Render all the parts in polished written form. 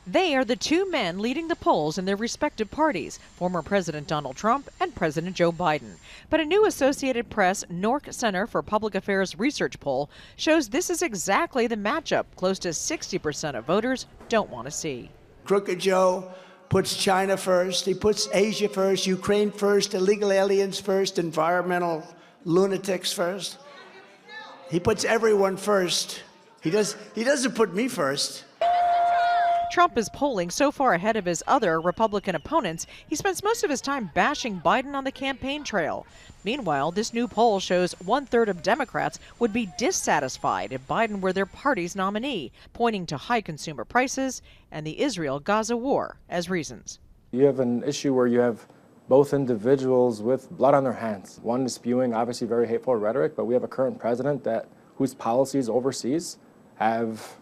They are the two men leading the polls in their respective parties, former President Donald Trump and President Joe Biden. But a new Associated Press Nork Center for Public Affairs research poll shows this is exactly the matchup close to 60% of voters don't want to see. Crooked Joe puts China first, he puts Asia first, Ukraine first, illegal aliens first, environmental lunatics first. He puts everyone first. He doesn't put me first. Trump is polling so far ahead of his other Republican opponents, he spends most of his time bashing Biden on the campaign trail. Meanwhile, this new poll shows 1/3 of Democrats would be dissatisfied if Biden were their party's nominee, pointing to high consumer prices and the Israel-Gaza war as reasons. You have an issue where you have both individuals with blood on their hands. One is spewing obviously very hateful rhetoric, but we have a current president whose policies overseas have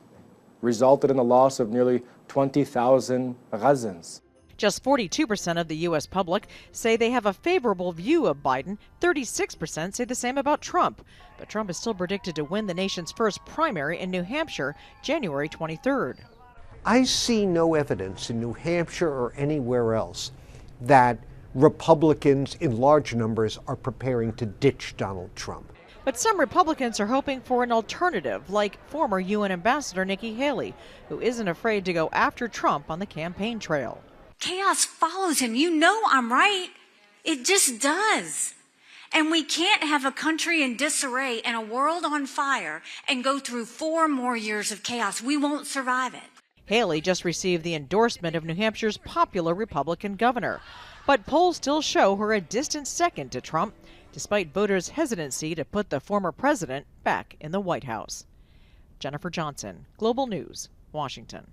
resulted in the loss of nearly 20,000 Gazans. Just 42% of the U.S. public say they have a favorable view of Biden. 36% say the same about Trump. But Trump is still predicted to win the nation's first primary in New Hampshire, January 23rd. I see no evidence in New Hampshire or anywhere else that Republicans in large numbers are preparing to ditch Donald Trump. But some Republicans are hoping for an alternative, like former UN Ambassador Nikki Haley, who isn't afraid to go after Trump on the campaign trail. Chaos follows him. You know I'm right. It just does. And we can't have a country in disarray and a world on fire and go through 4 more years of chaos. We won't survive it. Haley just received the endorsement of New Hampshire's popular Republican governor. But polls still show her a distant second to Trump, despite voters' hesitancy to put the former president back in the White House. Jennifer Johnson, Global News, Washington.